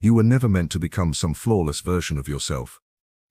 You were never meant to become some flawless version of yourself.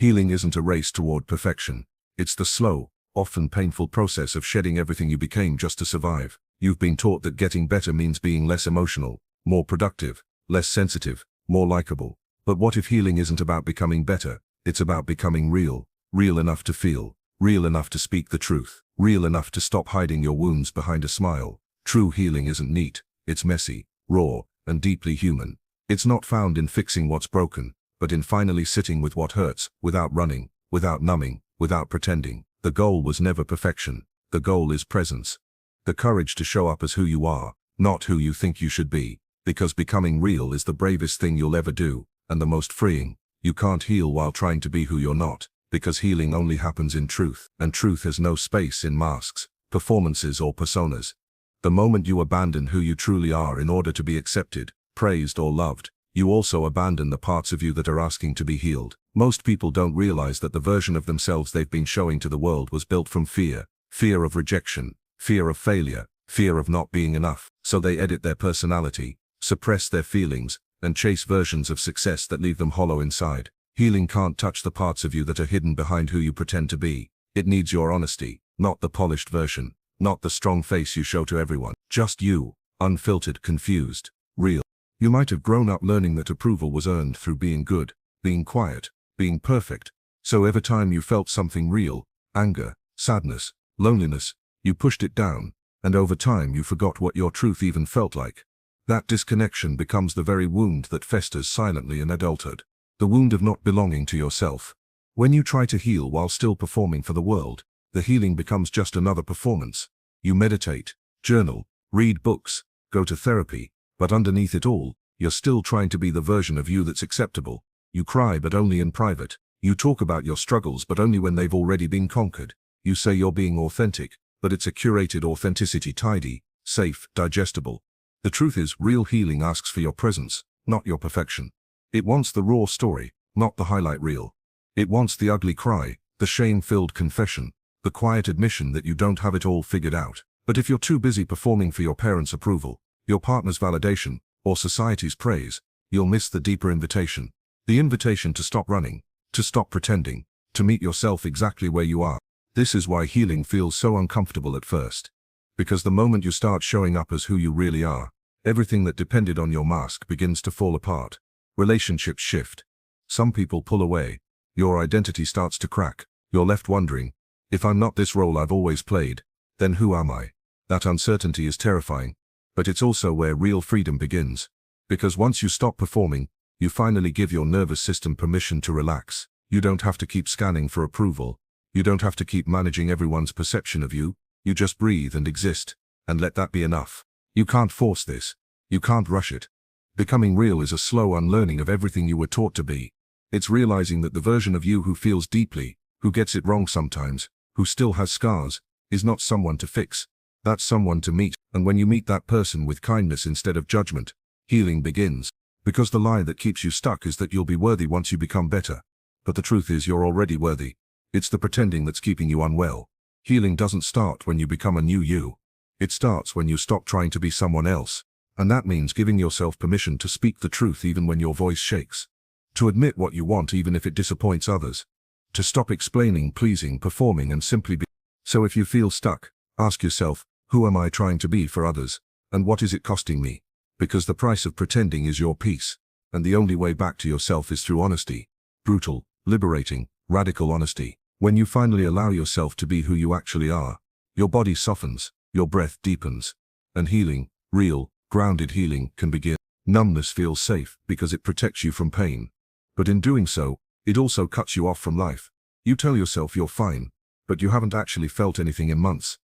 Healing isn't a race toward perfection. It's the slow, often painful process of shedding everything you became just to survive. You've been taught that getting better means being less emotional, more productive, less sensitive, more likable. But what if healing isn't about becoming better? It's about becoming real. Real enough to feel. Real enough to speak the truth. Real enough to stop hiding your wounds behind a smile. True healing isn't neat. It's messy, raw, and deeply human. It's not found in fixing what's broken, but in finally sitting with what hurts, without running, without numbing, without pretending. The goal was never perfection. The goal is presence. The courage to show up as who you are, not who you think you should be. Because becoming real is the bravest thing you'll ever do, and the most freeing. You can't heal while trying to be who you're not, because healing only happens in truth, and truth has no space in masks, performances, or personas. The moment you abandon who you truly are in order to be accepted, praised, or loved, you also abandon the parts of you that are asking to be healed. Most people don't realize that the version of themselves they've been showing to the world was built from fear. Fear of rejection, fear of failure, fear of not being enough. So they edit their personality, suppress their feelings, and chase versions of success that leave them hollow inside. Healing can't touch the parts of you that are hidden behind who you pretend to be. It needs your honesty, not the polished version, not the strong face you show to everyone. Just you, unfiltered, confused, real. You might have grown up learning that approval was earned through being good, being quiet, being perfect. So every time you felt something real, anger, sadness, loneliness, you pushed it down, and over time you forgot what your truth even felt like. That disconnection becomes the very wound that festers silently in adulthood. The wound of not belonging to yourself. When you try to heal while still performing for the world, the healing becomes just another performance. You meditate, journal, read books, go to therapy, but underneath it all, you're still trying to be the version of you that's acceptable. You cry but only in private. You talk about your struggles but only when they've already been conquered. You say you're being authentic, but it's a curated authenticity, tidy, safe, digestible. The truth is, real healing asks for your presence, not your perfection. It wants the raw story, not the highlight reel. It wants the ugly cry, the shame-filled confession, the quiet admission that you don't have it all figured out. But if you're too busy performing for your parents' approval, your partner's validation, or society's praise, you'll miss the deeper invitation. The invitation to stop running, to stop pretending, to meet yourself exactly where you are. This is why healing feels so uncomfortable at first. Because the moment you start showing up as who you really are, everything that depended on your mask begins to fall apart. Relationships shift. Some people pull away. Your identity starts to crack. You're left wondering, if I'm not this role I've always played, then who am I? That uncertainty is terrifying. But it's also where real freedom begins. Because once you stop performing, you finally give your nervous system permission to relax. You don't have to keep scanning for approval. You don't have to keep managing everyone's perception of you. You just breathe and exist, and let that be enough. You can't force this. You can't rush it. Becoming real is a slow unlearning of everything you were taught to be. It's realizing that the version of you who feels deeply, who gets it wrong sometimes, who still has scars, is not someone to fix. That's someone to meet, and when you meet that person with kindness instead of judgment, healing begins. Because the lie that keeps you stuck is that you'll be worthy once you become better. But the truth is you're already worthy. It's the pretending that's keeping you unwell. Healing doesn't start when you become a new you. It starts when you stop trying to be someone else. And that means giving yourself permission to speak the truth even when your voice shakes. To admit what you want even if it disappoints others. To stop explaining, pleasing, performing, and simply be. So if you feel stuck, ask yourself, who am I trying to be for others? And what is it costing me? Because the price of pretending is your peace. And the only way back to yourself is through honesty. Brutal, liberating, radical honesty. When you finally allow yourself to be who you actually are, your body softens, your breath deepens. And healing, real, grounded healing, can begin. Numbness feels safe because it protects you from pain. But in doing so, it also cuts you off from life. You tell yourself you're fine, but you haven't actually felt anything in months.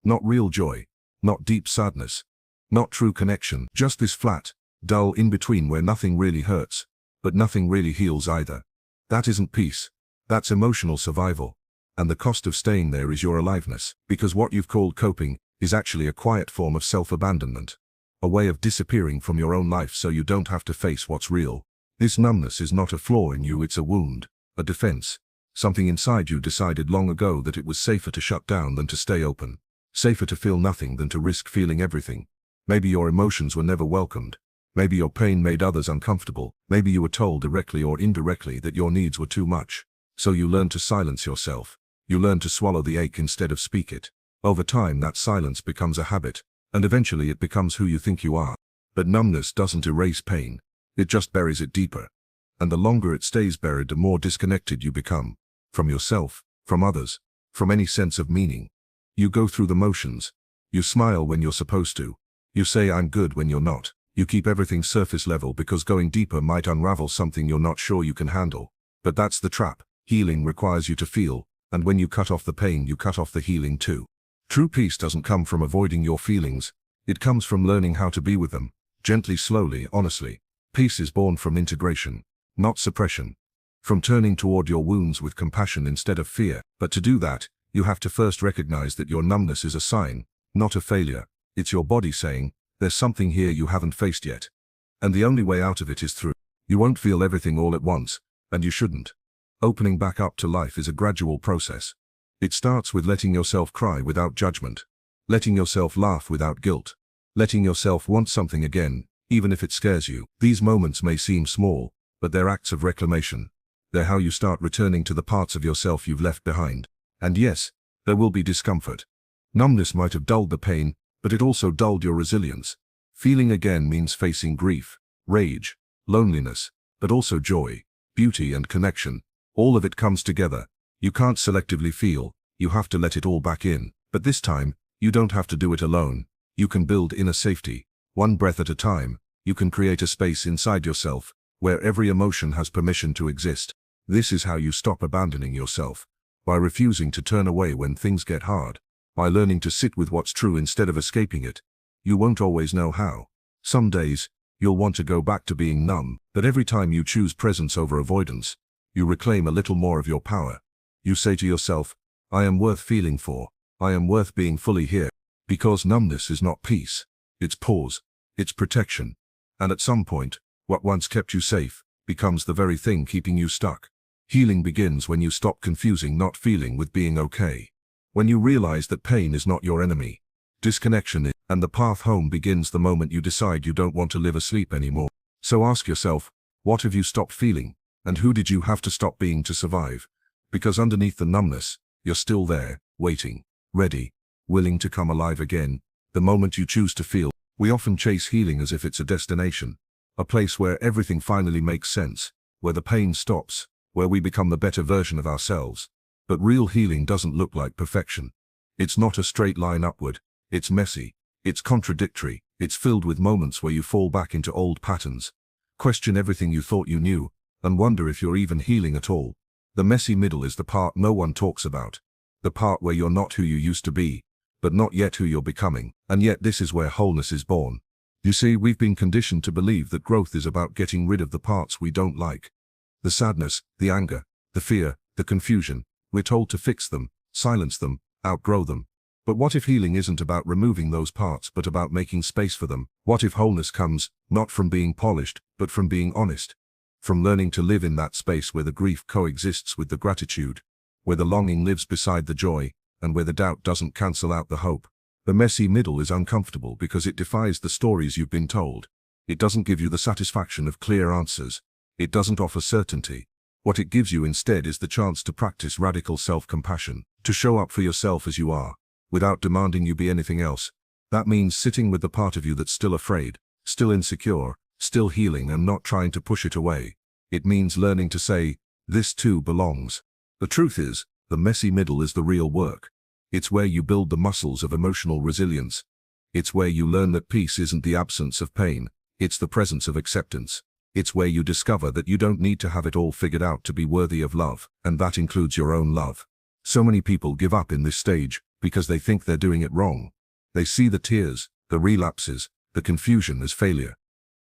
Not real joy, not deep sadness, not true connection, just this flat, dull in-between where nothing really hurts, but nothing really heals either. That isn't peace. That's emotional survival. And the cost of staying there is your aliveness, because what you've called coping is actually a quiet form of self-abandonment. A way of disappearing from your own life so you don't have to face what's real. This numbness is not a flaw in you, it's a wound, a defense. Something inside you decided long ago that it was safer to shut down than to stay open. Safer to feel nothing than to risk feeling everything. Maybe your emotions were never welcomed. Maybe your pain made others uncomfortable. Maybe you were told directly or indirectly that your needs were too much. So you learn to silence yourself. You learn to swallow the ache instead of speak it. Over time, that silence becomes a habit, and eventually it becomes who you think you are. But numbness doesn't erase pain. It just buries it deeper. And the longer it stays buried, the more disconnected you become. From yourself, from others, from any sense of meaning. You go through the motions. You smile when you're supposed to. You say I'm good when you're not. You keep everything surface level because going deeper might unravel something you're not sure you can handle. But that's the trap. Healing requires you to feel, and when you cut off the pain, you cut off the healing too. True peace doesn't come from avoiding your feelings. It comes from learning how to be with them, gently, slowly, honestly. Peace is born from integration, not suppression. From turning toward your wounds with compassion instead of fear. But to do that, you have to first recognize that your numbness is a sign, not a failure. It's your body saying, there's something here you haven't faced yet. And the only way out of it is through. You won't feel everything all at once, and you shouldn't. Opening back up to life is a gradual process. It starts with letting yourself cry without judgment, letting yourself laugh without guilt, letting yourself want something again, even if it scares you. These moments may seem small, but they're acts of reclamation. They're how you start returning to the parts of yourself you've left behind. And yes, there will be discomfort. Numbness might have dulled the pain, but it also dulled your resilience. Feeling again means facing grief, rage, loneliness, but also joy, beauty and connection. All of it comes together. You can't selectively feel, you have to let it all back in. But this time, you don't have to do it alone. You can build inner safety. One breath at a time, you can create a space inside yourself, where every emotion has permission to exist. This is how you stop abandoning yourself. By refusing to turn away when things get hard. By learning to sit with what's true instead of escaping it. You won't always know how. Some days, you'll want to go back to being numb, but every time you choose presence over avoidance, you reclaim a little more of your power. You say to yourself, I am worth feeling for. I am worth being fully here. Because numbness is not peace. It's pause. It's protection. And at some point, what once kept you safe, becomes the very thing keeping you stuck. Healing begins when you stop confusing not feeling with being okay. When you realize that pain is not your enemy. Disconnection is, and the path home begins the moment you decide you don't want to live asleep anymore. So ask yourself, what have you stopped feeling? And who did you have to stop being to survive? Because underneath the numbness, you're still there, waiting, ready, willing to come alive again, the moment you choose to feel. We often chase healing as if it's a destination, a place where everything finally makes sense, where the pain stops, where we become the better version of ourselves. But real healing doesn't look like perfection. It's not a straight line upward. It's messy. It's contradictory. It's filled with moments where you fall back into old patterns, question everything you thought you knew, and wonder if you're even healing at all. The messy middle is the part no one talks about. The part where you're not who you used to be, but not yet who you're becoming. And yet this is where wholeness is born. You see, we've been conditioned to believe that growth is about getting rid of the parts we don't like. The sadness, the anger, the fear, the confusion. We're told to fix them, silence them, outgrow them. But what if healing isn't about removing those parts but about making space for them? What if wholeness comes, not from being polished, but from being honest? From learning to live in that space where the grief coexists with the gratitude, where the longing lives beside the joy, and where the doubt doesn't cancel out the hope. The messy middle is uncomfortable because it defies the stories you've been told. It doesn't give you the satisfaction of clear answers. It doesn't offer certainty. What it gives you instead is the chance to practice radical self-compassion, to show up for yourself as you are, without demanding you be anything else. That means sitting with the part of you that's still afraid, still insecure, still healing and not trying to push it away. It means learning to say, this too belongs. The truth is, the messy middle is the real work. It's where you build the muscles of emotional resilience. It's where you learn that peace isn't the absence of pain, it's the presence of acceptance. It's where you discover that you don't need to have it all figured out to be worthy of love, and that includes your own love. So many people give up in this stage because they think they're doing it wrong. They see the tears, the relapses, the confusion as failure.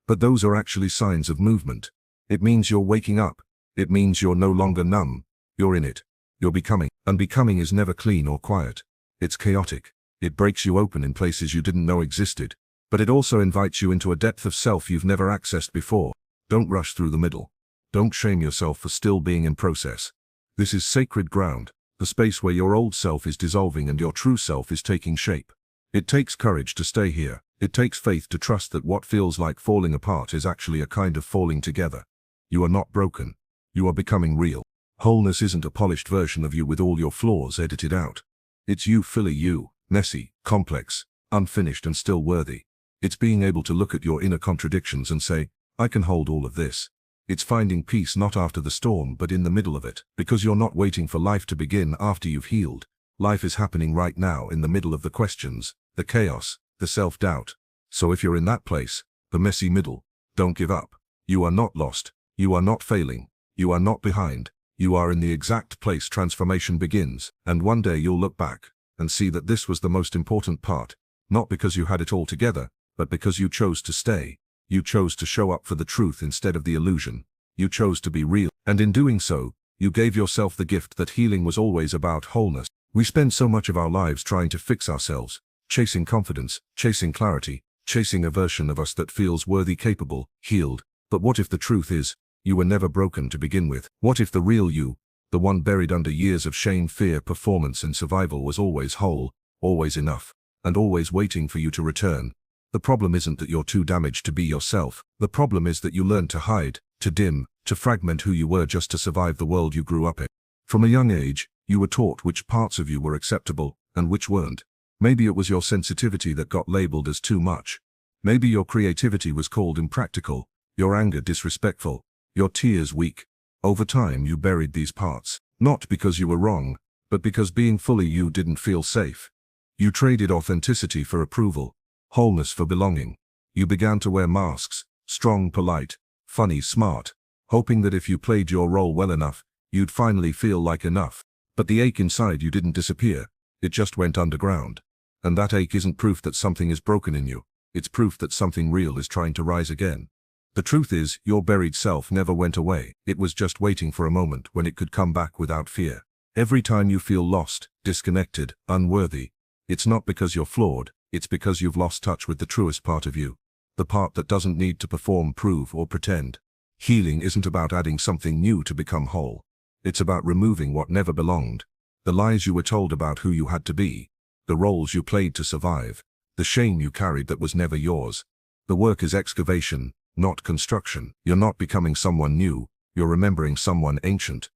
But those are actually signs of movement. It means you're waking up. It means you're no longer numb. You're in it. You're becoming. And becoming is never clean or quiet. It's chaotic. It breaks you open in places you didn't know existed. But it also invites you into a depth of self you've never accessed before. Don't rush through the middle. Don't shame yourself for still being in process. This is sacred ground, the space where your old self is dissolving and your true self is taking shape. It takes courage to stay here. It takes faith to trust that what feels like falling apart is actually a kind of falling together. You are not broken. You are becoming real. Wholeness isn't a polished version of you with all your flaws edited out. It's you fully you, messy, complex, unfinished and still worthy. It's being able to look at your inner contradictions and say, I can hold all of this. It's finding peace not after the storm but in the middle of it, because you're not waiting for life to begin after you've healed. Life is happening right now in the middle of the questions, the chaos, the self-doubt. So if you're in that place, the messy middle, don't give up. You are not lost. You are not failing. You are not behind. You are in the exact place transformation begins, and one day you'll look back and see that this was the most important part, not because you had it all together, but because you chose to stay. You chose to show up for the truth instead of the illusion. You chose to be real, and in doing so, you gave yourself the gift that healing was always about wholeness. We spend so much of our lives trying to fix ourselves, chasing confidence, chasing clarity, chasing a version of us that feels worthy, capable, healed. But what if the truth is, you were never broken to begin with? What if the real you, the one buried under years of shame, fear, performance and survival was always whole, always enough, and always waiting for you to return? The problem isn't that you're too damaged to be yourself. The problem is that you learned to hide, to dim, to fragment who you were just to survive the world you grew up in. From a young age, you were taught which parts of you were acceptable and which weren't. Maybe it was your sensitivity that got labeled as too much. Maybe your creativity was called impractical, your anger disrespectful, your tears weak. Over time you buried these parts, not because you were wrong, but because being fully you didn't feel safe. You traded authenticity for approval, wholeness for belonging. You began to wear masks, strong, polite, funny, smart, hoping that if you played your role well enough, you'd finally feel like enough. But the ache inside you didn't disappear, it just went underground. And that ache isn't proof that something is broken in you, it's proof that something real is trying to rise again. The truth is, your buried self never went away, it was just waiting for a moment when it could come back without fear. Every time you feel lost, disconnected, unworthy, it's not because you're flawed, it's because you've lost touch with the truest part of you. The part that doesn't need to perform, prove, or pretend. Healing isn't about adding something new to become whole. It's about removing what never belonged. The lies you were told about who you had to be. The roles you played to survive. The shame you carried that was never yours. The work is excavation, not construction. You're not becoming someone new, you're remembering someone ancient.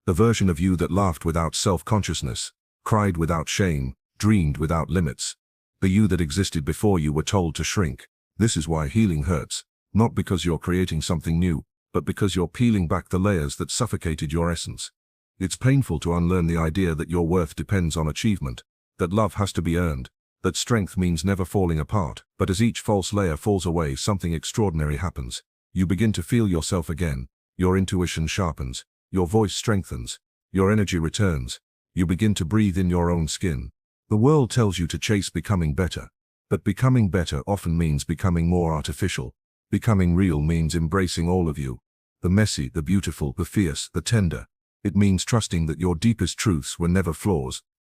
The version of you that laughed without self-consciousness, cried without shame, dreamed without limits. The you that existed before you were told to shrink. This is why healing hurts, not because you're creating something new, but because you're peeling back the layers that suffocated your essence. It's painful to unlearn the idea that your worth depends on achievement, that love has to be earned, that strength means never falling apart. But as each false layer falls away, something extraordinary happens. You begin to feel yourself again, your intuition sharpens, your voice strengthens, your energy returns, you begin to breathe in your own skin. The world tells you to chase becoming better, but becoming better often means becoming more artificial. Becoming real means embracing all of you, the messy, the beautiful, the fierce, the tender. It means trusting that your deepest truths were never flaws,